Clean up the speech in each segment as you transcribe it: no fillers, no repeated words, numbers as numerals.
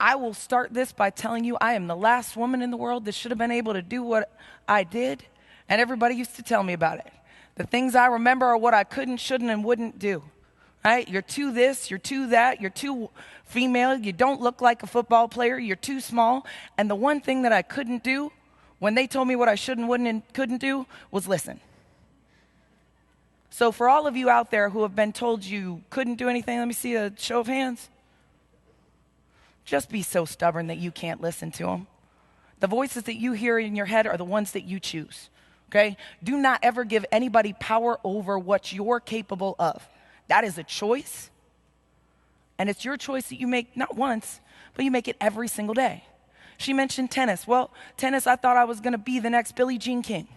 I will start this by telling you I am the last woman in the world that should have been able to do what I did, and everybody used to tell me about it. The things I remember are what I couldn't, shouldn't, and wouldn't do. Right? You're too this, you're too that, you're too female, you don't look like a football player, you're too small. And the one thing that I couldn't do when they told me what I should and wouldn't and couldn't do was listen. So for all of you out there who have been told you couldn't do anything, let me see a show of hands. Just be so stubborn that you can't listen to them. The voices that you hear in your head are the ones that you choose. Okay? Do not ever give anybody power over what you're capable of. That is a choice, and it's your choice that you make not once, but you make it every single day. She mentioned tennis. Well, tennis, I thought I was going to be the next Billie Jean King.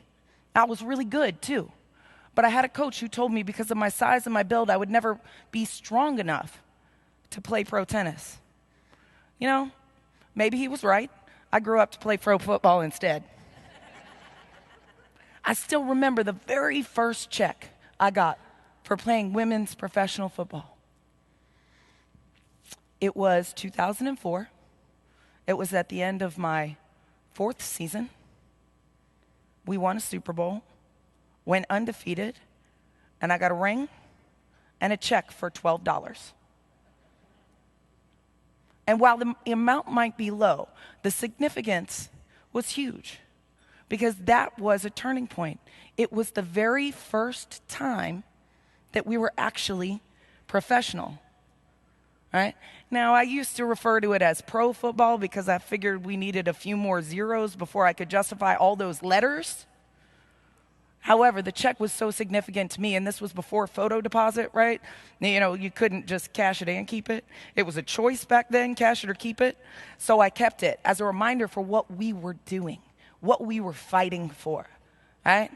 I was really good, too. But I had a coach who told me because of my size and my build, I would never be strong enough to play pro tennis. You know, maybe he was right. I grew up to play pro football instead. I still remember the very first check I got for playing women's professional football. It was 2004. It was at the end of my 4th season. We won a Super Bowl, went undefeated, and I got a ring and a check for $12. And while the amount might be low, the significance was huge because that was a turning point. It was the very first time that we were actually professional, right? Now, I used to refer to it as pro football because I figured we needed a few more zeros before I could justify all those letters. However, the check was so significant to me, and this was before photo deposit, right? You know, you couldn't just cash it and keep it. It was a choice back then, cash it or keep it. So I kept it as a reminder for what we were doing, what we were fighting for, right?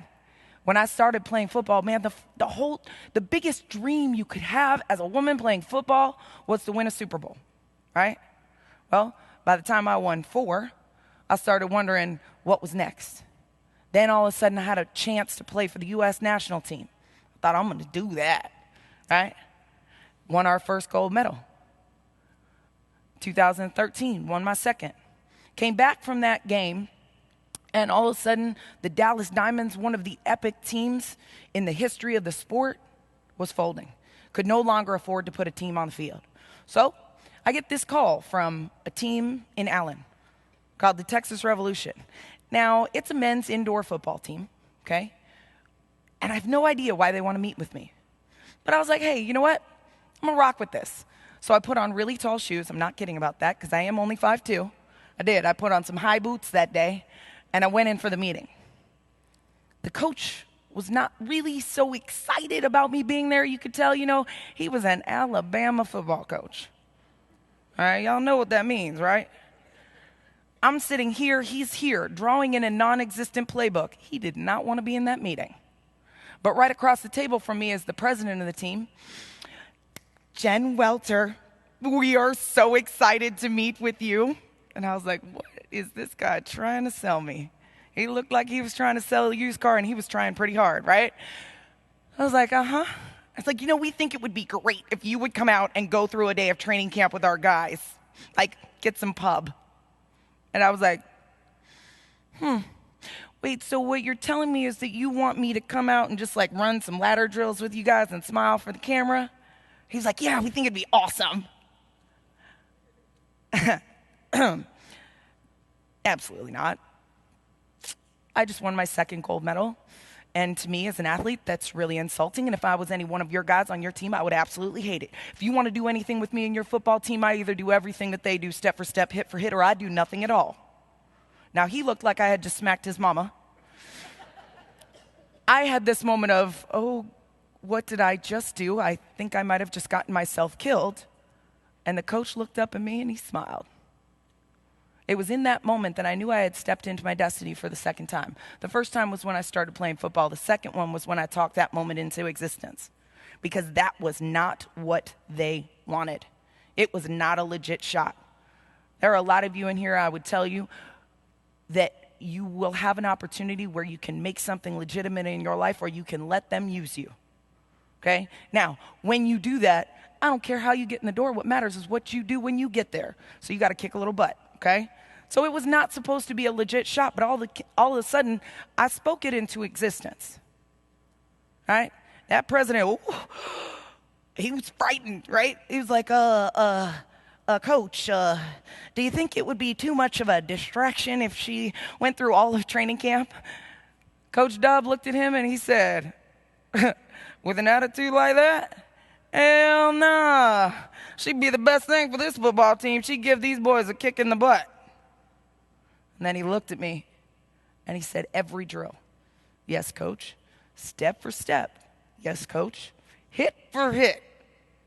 When I started playing football, man, the biggest dream you could have as a woman playing football was to win a Super Bowl, right? Well, by the time I won 4, I started wondering what was next. Then all of a sudden I had a chance to play for the U.S. national team. I thought, I'm going to do that, right? Won our first gold medal. 2013, won my second. Came back from that game, and all of a sudden, the Dallas Diamonds, one of the epic teams in the history of the sport, was folding. Could no longer afford to put a team on the field. So I get this call from a team in Allen called the Texas Revolution. Now, it's a men's indoor football team, okay? And I have no idea why they want to meet with me. But I was like, hey, you know what? I'm going to rock with this. So I put on really tall shoes. I'm not kidding about that because I am only 5'2". I did. I put on some high boots that day. And I went in for the meeting. The coach was not really so excited about me being there. You could tell, you know, he was an Alabama football coach. All right, y'all know what that means, right? I'm sitting here, he's here, drawing in a non-existent playbook. He did not want to be in that meeting. But right across the table from me is the president of the team, Jen Wellter. We are so excited to meet with you. And I was like, what is this guy trying to sell me? He looked like he was trying to sell a used car, and he was trying pretty hard, right? I was like, uh-huh. It's like, you know, we think it would be great if you would come out and go through a day of training camp with our guys. Like, get some pub. And I was like, wait, so what you're telling me is that you want me to come out and just, like, run some ladder drills with you guys and smile for the camera? He's like, yeah, we think it'd be awesome. Absolutely not. I just won my second gold medal. And to me, as an athlete, that's really insulting. And if I was any one of your guys on your team, I would absolutely hate it. If you want to do anything with me and your football team, I either do everything that they do, step for step, hit for hit, or I do nothing at all. Now, he looked like I had just smacked his mama. I had this moment of, oh, what did I just do? I think I might have just gotten myself killed. And the coach looked up at me and he smiled. It was in that moment that I knew I had stepped into my destiny for the second time. The first time was when I started playing football. The second one was when I talked that moment into existence. Because that was not what they wanted. It was not a legit shot. There are a lot of you in here, I would tell you, that you will have an opportunity where you can make something legitimate in your life or you can let them use you. Okay? Now, when you do that, I don't care how you get in the door. What matters is what you do when you get there. So you got to kick a little butt, okay? So it was not supposed to be a legit shot, but all of a sudden, I spoke it into existence, right? That president, ooh, he was frightened, right? He was like, Coach, do you think it would be too much of a distraction if she went through all of training camp? Coach Dub looked at him and he said, with an attitude like that? Hell nah. She'd be the best thing for this football team. She'd give these boys a kick in the butt. And then he looked at me and he said, every drill. Yes, coach. Step for step. Yes, coach. Hit for hit.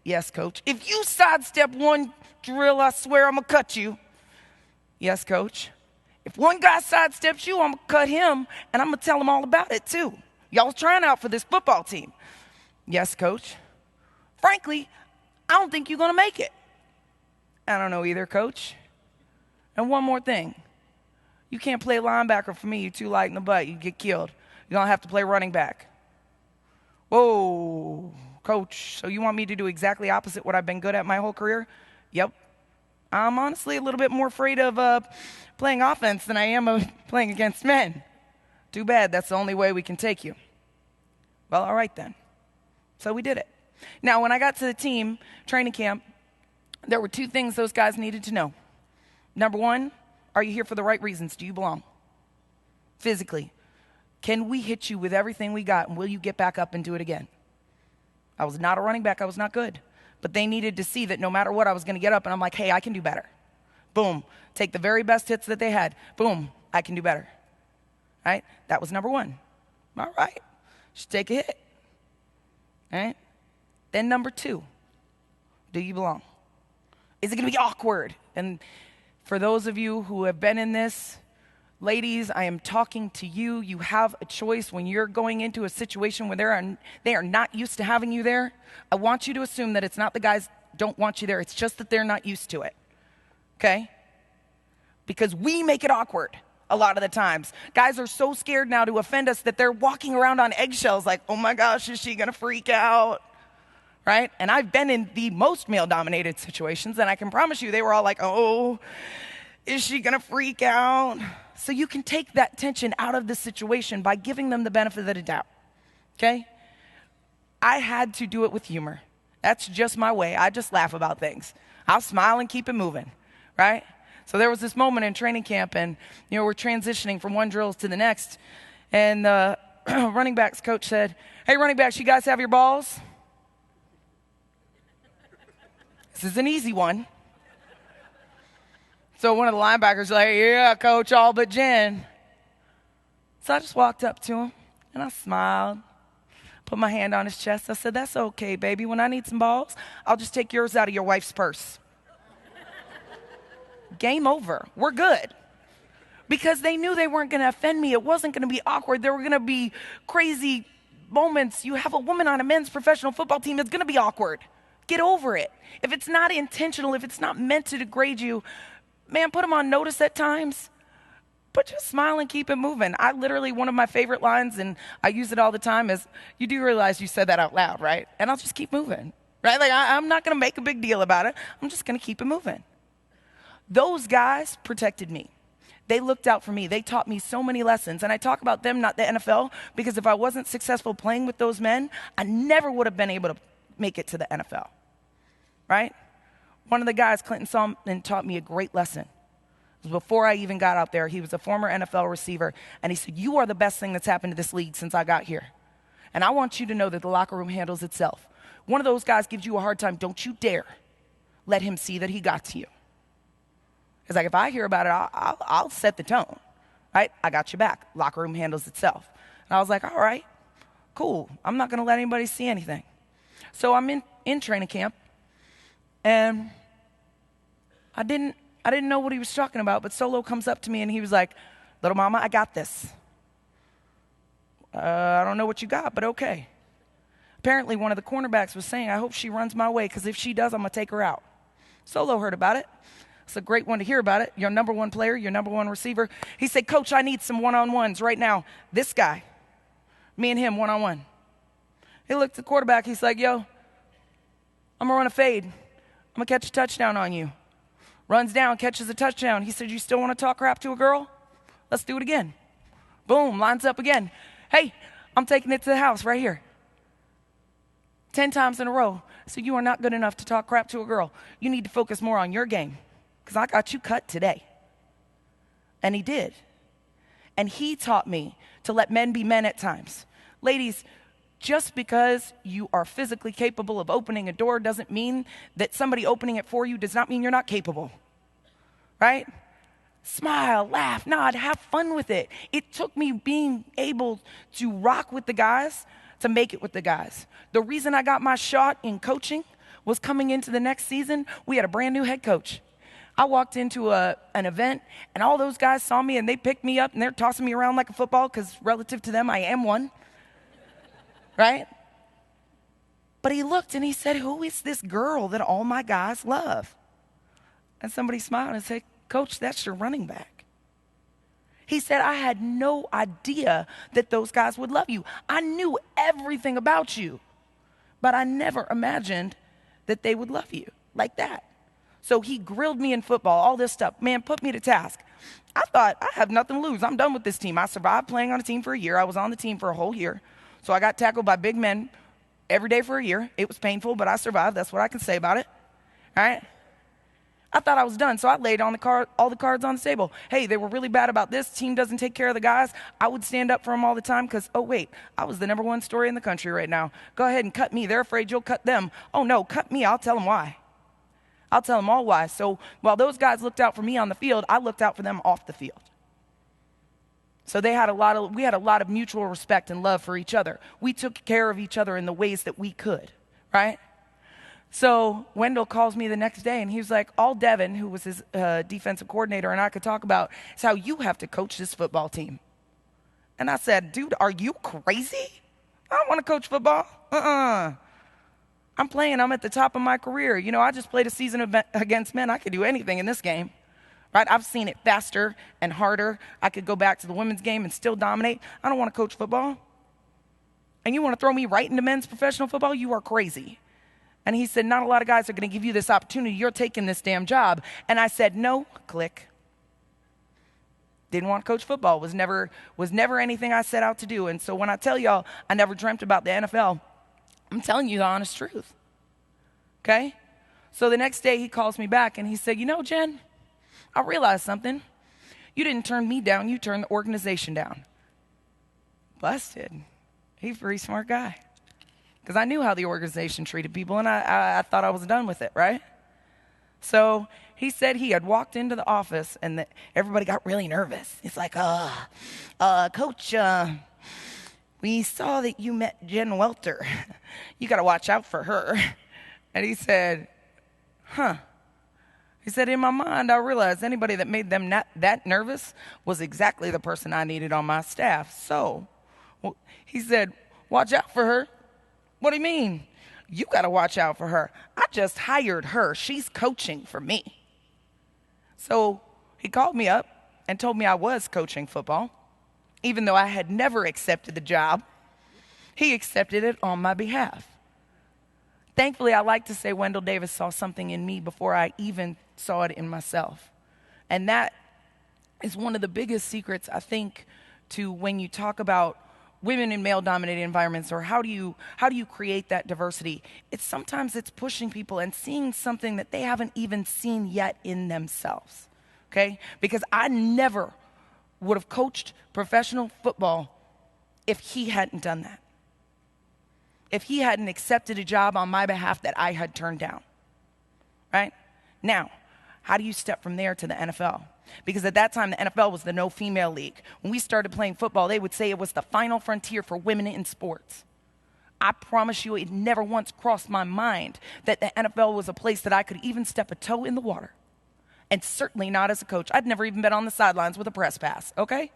Yes, coach. If you sidestep one drill, I swear I'm going to cut you. Yes, coach. If one guy sidesteps you, I'm going to cut him, and I'm going to tell him all about it, too. Y'all trying out for this football team. Yes, coach. Frankly, I don't think you're going to make it. I don't know either, coach. And one more thing. You can't play linebacker for me. You're too light in the butt. You get killed. You're going to have to play running back. Whoa, coach, so you want me to do exactly opposite what I've been good at my whole career? Yep. I'm honestly a little bit more afraid of playing offense than I am of playing against men. Too bad, that's the only way we can take you. Well, all right then. So we did it. Now, when I got to the team training camp, there were two things those guys needed to know. Number one, are you here for the right reasons? Do you belong? Physically. Can we hit you with everything we got, and will you get back up and do it again? I was not a running back. I was not good. But they needed to see that no matter what, I was going to get up, and I'm like, hey, I can do better. Boom. Take the very best hits that they had. Boom. I can do better. Right? That was number one. All right. Should take a hit. All right? Then number two, do you belong? Is it going to be awkward? And for those of you who have been in this, ladies, I am talking to you. You have a choice when you're going into a situation where they are not used to having you there. I want you to assume that it's not the guys don't want you there. It's just that they're not used to it. Okay? Because we make it awkward a lot of the times. Guys are so scared now to offend us that they're walking around on eggshells like, oh my gosh, is she going to freak out? Right? And I've been in the most male-dominated situations, and I can promise you they were all like, oh, is she going to freak out? So you can take that tension out of the situation by giving them the benefit of the doubt, okay? I had to do it with humor. That's just my way. I just laugh about things. I'll smile and keep it moving, right? So there was this moment in training camp, and we're transitioning from one drill to the next, and the running backs coach said, hey, running backs, you guys have your balls? This is an easy one. So one of the linebackers was like, yeah, coach, all but Jen. So I just walked up to him, and I smiled, put my hand on his chest. I said, that's okay, baby. When I need some balls, I'll just take yours out of your wife's purse. Game over. We're good. Because they knew they weren't going to offend me. It wasn't going to be awkward. There were going to be crazy moments. You have a woman on a men's professional football team, it's going to be awkward. Get over it. If it's not intentional, if it's not meant to degrade you, man, put them on notice at times, but just smile and keep it moving. I literally, one of my favorite lines, and I use it all the time, is, you do realize you said that out loud, right? And I'll just keep moving, right? Like, I'm not going to make a big deal about it. I'm just going to keep it moving. Those guys protected me. They looked out for me. They taught me so many lessons. And I talk about them, not the NFL, because if I wasn't successful playing with those men, I never would have been able to make it to the NFL, right? One of the guys, Clinton saw and taught me a great lesson. It was before I even got out there. He was a former NFL receiver, and he said, you are the best thing that's happened to this league since I got here. And I want you to know that the locker room handles itself. One of those guys gives you a hard time. Don't you dare let him see that he got to you. It's like, if I hear about it, I'll set the tone, right? I got your back. Locker room handles itself. And I was like, all right, cool. I'm not going to let anybody see anything. So I'm in training camp, and I didn't know what he was talking about, but Solo comes up to me, and he was like, little mama, I got this. I don't know what you got, but okay. Apparently, one of the cornerbacks was saying, I hope she runs my way, because if she does, I'm going to take her out. Solo heard about it. It's a great one to hear about it. Your number one player, your number one receiver. He said, Coach, I need some one-on-ones right now. This guy, me and him, one-on-one. He looked at the quarterback. He's like, yo, I'm going to run a fade. I'm going to catch a touchdown on you. Runs down, catches a touchdown. He said, you still want to talk crap to a girl? Let's do it again. Boom, lines up again. Hey, I'm taking it to the house right here. 10 times in a row. So you are not good enough to talk crap to a girl. You need to focus more on your game because I got you cut today. And he did. And he taught me to let men be men at times. Ladies, just because you are physically capable of opening a door doesn't mean that somebody opening it for you does not mean you're not capable. Right? Smile, laugh, nod, have fun with it. It took me being able to rock with the guys to make it with the guys. The reason I got my shot in coaching was coming into the next season, we had a brand new head coach. I walked into an event, and all those guys saw me, and they picked me up, and they're tossing me around like a football because relative to them, I am one. Right? But he looked, and he said, who is this girl that all my guys love? And somebody smiled and said, Coach, that's your running back. He said, I had no idea that those guys would love you. I knew everything about you, but I never imagined that they would love you like that. So he grilled me in football, all this stuff. Man, put me to task. I thought, I have nothing to lose. I'm done with this team. I survived playing on a team for a year. I was on the team for a whole year. So I got tackled by big men every day for a year. It was painful, but I survived. That's what I can say about it. All right? I thought I was done, so I laid on all the cards on the table. Hey, they were really bad about this. Team doesn't take care of the guys. I would stand up for them all the time because, oh, wait, I was the number one story in the country right now. Go ahead and cut me. They're afraid you'll cut them. Oh, no, cut me. I'll tell them why. I'll tell them all why. So while those guys looked out for me on the field, I looked out for them off the field. So we had a lot of mutual respect and love for each other. We took care of each other in the ways that we could, right? So Wendell calls me the next day, and he was like, all Devin, who was his defensive coordinator, and I could talk about is how you have to coach this football team. And I said, dude, are you crazy? I don't want to coach football. I'm playing. I'm at the top of my career. You know, I just played a season against men. I could do anything in this game, right? I've seen it faster and harder. I could go back to the women's game and still dominate. I don't want to coach football. And you want to throw me right into men's professional football? You are crazy. And he said, not a lot of guys are going to give you this opportunity. You're taking this damn job. And I said, no, click. Didn't want to coach football. Was never anything I set out to do. And so when I tell y'all I never dreamt about the NFL, I'm telling you the honest truth. Okay? So the next day he calls me back and he said, you know, Jen, I realized something. You didn't turn me down. You turned the organization down. Busted. He's a pretty smart guy. Because I knew how the organization treated people, and I thought I was done with it, right? So he said he had walked into the office, and that everybody got really nervous. It's like, Coach, we saw that you met Jen Wellter. You got to watch out for her. And he said, He said, in my mind, I realized anybody that made them that nervous was exactly the person I needed on my staff. So he said, watch out for her. What do you mean? You got to watch out for her. I just hired her. She's coaching for me. So he called me up and told me I was coaching football. Even though I had never accepted the job, he accepted it on my behalf. Thankfully, I like to say Wendell Davis saw something in me before I even saw it in myself. And that is one of the biggest secrets, I think, to when you talk about women in male-dominated environments, or how do you create that diversity? Sometimes it's pushing people and seeing something that they haven't even seen yet in themselves, okay? Because I never would have coached professional football if he hadn't done that. If he hadn't accepted a job on my behalf that I had turned down, right? Now, how do you step from there to the NFL? Because at that time, the NFL was the no female league. When we started playing football, they would say it was the final frontier for women in sports. I promise you, it never once crossed my mind that the NFL was a place that I could even step a toe in the water. And certainly not as a coach. I'd never even been on the sidelines with a press pass, okay?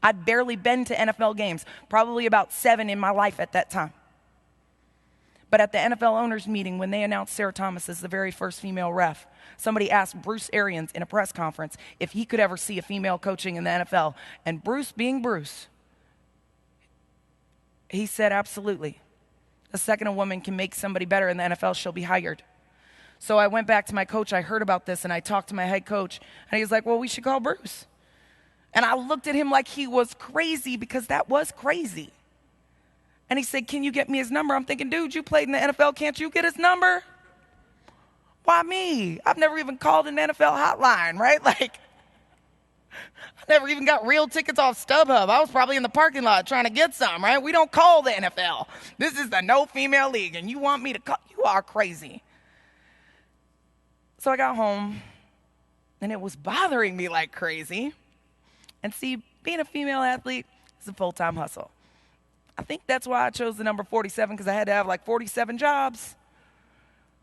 I'd barely been to NFL games, probably about 7 in my life at that time. But at the NFL owners meeting, when they announced Sarah Thomas as the very first female ref, somebody asked Bruce Arians in a press conference if he could ever see a female coaching in the NFL. And Bruce, being Bruce, he said, absolutely. The second a woman can make somebody better in the NFL, she'll be hired. So I went back to my coach. I heard about this, and I talked to my head coach. And he was like, well, we should call Bruce. And I looked at him like he was crazy, because that was crazy. And he said, can you get me his number? I'm thinking, dude, you played in the NFL. Can't you get his number? Why me? I've never even called an NFL hotline, right? Like, I never even got real tickets off StubHub. I was probably in the parking lot trying to get some, right? We don't call the NFL. This is the no female league, and you want me to call? You are crazy. So I got home, and it was bothering me like crazy. And see, being a female athlete is a full-time hustle. I think that's why I chose the number 47, because I had to have like 47 jobs.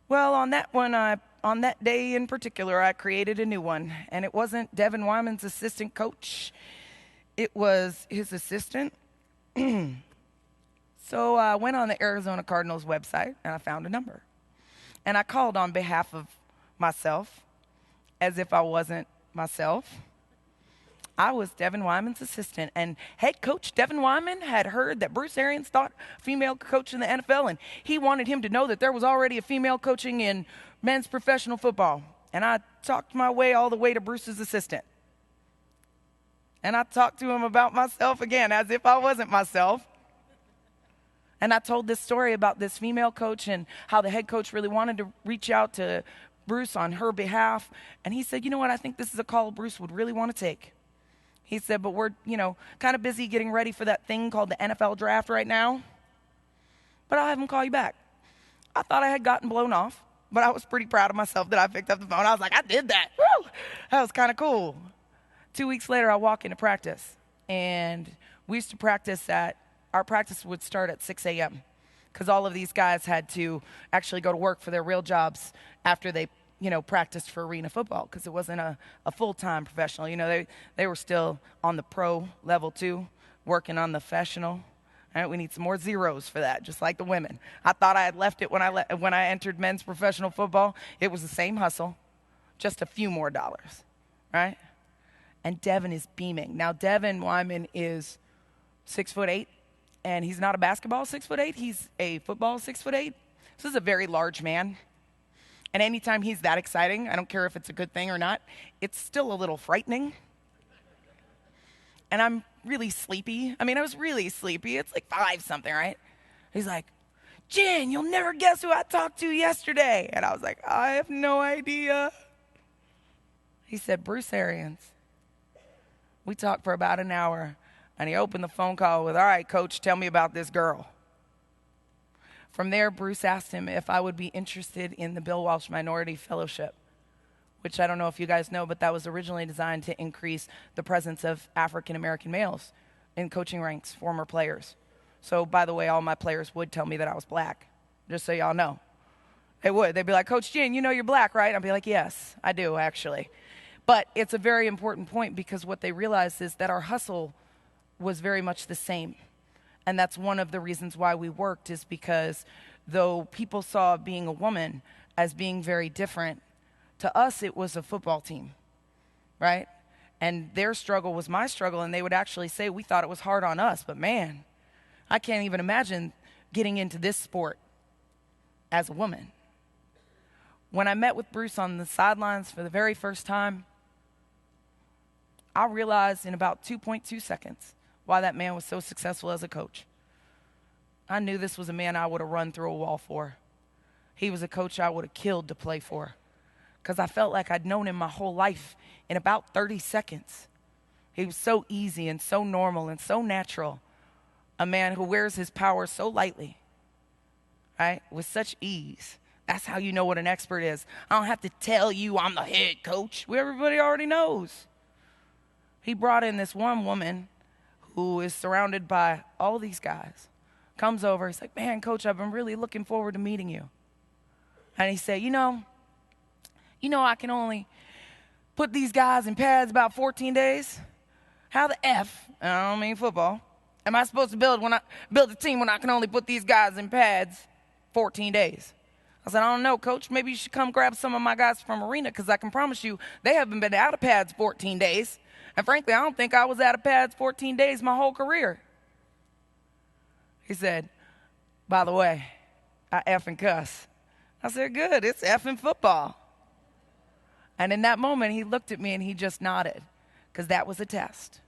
Well, on that day in particular, I created a new one, and it wasn't Devin Wyman's assistant coach. It was his assistant. So I went on the Arizona Cardinals website, and I found a number. And I called on behalf of myself, as if I wasn't myself. I was Devin Wyman's assistant, and head coach Devin Wyman had heard that Bruce Arians thought female coach in the NFL, and he wanted him to know that there was already a female coaching in men's professional football. And I talked my way all the way to Bruce's assistant. And I talked to him about myself again, as if I wasn't myself. And I told this story about this female coach and how the head coach really wanted to reach out to Bruce on her behalf. And he said, you know what, I think this is a call Bruce would really want to take. He said, but we're, kind of busy getting ready for that thing called the NFL draft right now. But I'll have him call you back. I thought I had gotten blown off, but I was pretty proud of myself that I picked up the phone. I was like, I did that. Woo! That was kind of cool. 2 weeks later, I walk into practice. And we used to practice our practice would start at 6 a.m. because all of these guys had to actually go to work for their real jobs after they practiced for arena football, because it wasn't a full-time professional. They were still on the pro level too, working on the professional. All right, we need some more zeros for that, just like the women. I thought I had left it when I entered men's professional football. It was the same hustle, just a few more dollars, right? And Devin is beaming. Now, Devin Wyman is 6'8", and he's not a basketball 6'8". He's a football 6'8". This is a very large man. And anytime he's that exciting, I don't care if it's a good thing or not, it's still a little frightening. And I'm really sleepy. I was really sleepy. It's like 5-something, right? He's like, Jen, you'll never guess who I talked to yesterday. And I was like, I have no idea. He said, Bruce Arians. We talked for about an hour, and he opened the phone call with, all right, coach, tell me about this girl. From there, Bruce asked him if I would be interested in the Bill Walsh Minority Fellowship, which I don't know if you guys know, but that was originally designed to increase the presence of African-American males in coaching ranks, former players. So, by the way, all my players would tell me that I was black, just so y'all know. They would. They'd be like, Coach Gene, you're black, right? I'd be like, yes, I do, actually. But it's a very important point, because what they realized is that our hustle was very much the same. And that's one of the reasons why we worked, is because though people saw being a woman as being very different, to us it was a football team, right? And their struggle was my struggle, and they would actually say we thought it was hard on us. But man, I can't even imagine getting into this sport as a woman. When I met with Bruce on the sidelines for the very first time, I realized in about 2.2 seconds why that man was so successful as a coach. I knew this was a man I would have run through a wall for. He was a coach I would have killed to play for, because I felt like I'd known him my whole life in about 30 seconds. He was so easy and so normal and so natural. A man who wears his power so lightly, right, with such ease. That's how you know what an expert is. I don't have to tell you I'm the head coach. Everybody already knows. He brought in this one woman who is surrounded by all these guys, comes over, he's like, man, coach, I've been really looking forward to meeting you. And he said, I can only put these guys in pads about 14 days. How the F, and I don't mean football, am I supposed to build a team when I can only put these guys in pads 14 days? I said, I don't know, coach, maybe you should come grab some of my guys from arena, because I can promise you they haven't been out of pads 14 days. And frankly, I don't think I was out of pads 14 days my whole career. He said, by the way, I effing cuss. I said, good, it's effing football. And in that moment, he looked at me and he just nodded, because that was a test.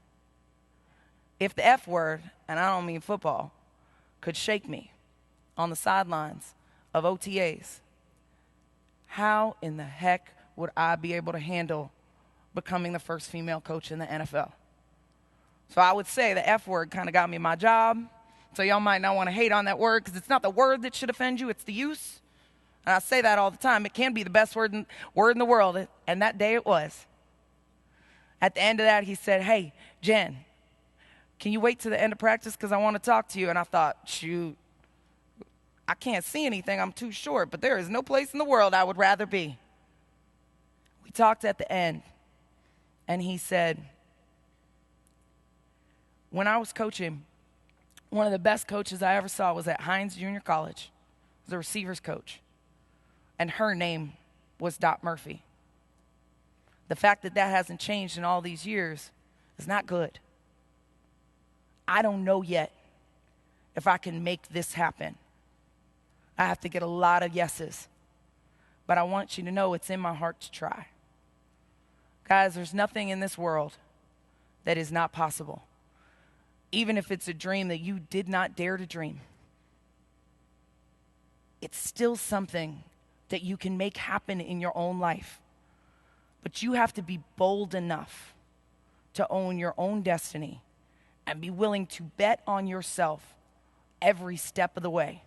If the F word, and I don't mean football, could shake me on the sidelines of OTAs, how in the heck would I be able to handle becoming the first female coach in the NFL? So I would say the F word kind of got me my job. So y'all might not want to hate on that word, because it's not the word that should offend you, it's the use. And I say that all the time. It can be the best word in the world, and that day it was. At the end of that, he said, hey, Jen, can you wait to the end of practice, because I want to talk to you? And I thought, shoot, I can't see anything, I'm too short, but there is no place in the world I would rather be. We talked at the end, and he said, when I was coaching, one of the best coaches I ever saw was at Hines Junior College. I was a receivers coach. And her name was Dot Murphy. The fact that that hasn't changed in all these years is not good. I don't know yet if I can make this happen. I have to get a lot of yeses. But I want you to know it's in my heart to try. Guys, there's nothing in this world that is not possible. Even if it's a dream that you did not dare to dream, it's still something that you can make happen in your own life. But you have to be bold enough to own your own destiny and be willing to bet on yourself every step of the way.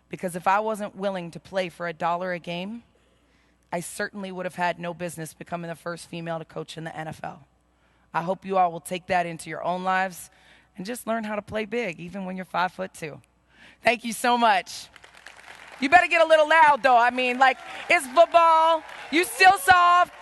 Because if I wasn't willing to play for $1 a game, I certainly would have had no business becoming the first female to coach in the NFL. I hope you all will take that into your own lives and just learn how to play big, even when you're 5'2". Thank you so much. You better get a little loud, though. I mean, like, it's football. You still soft.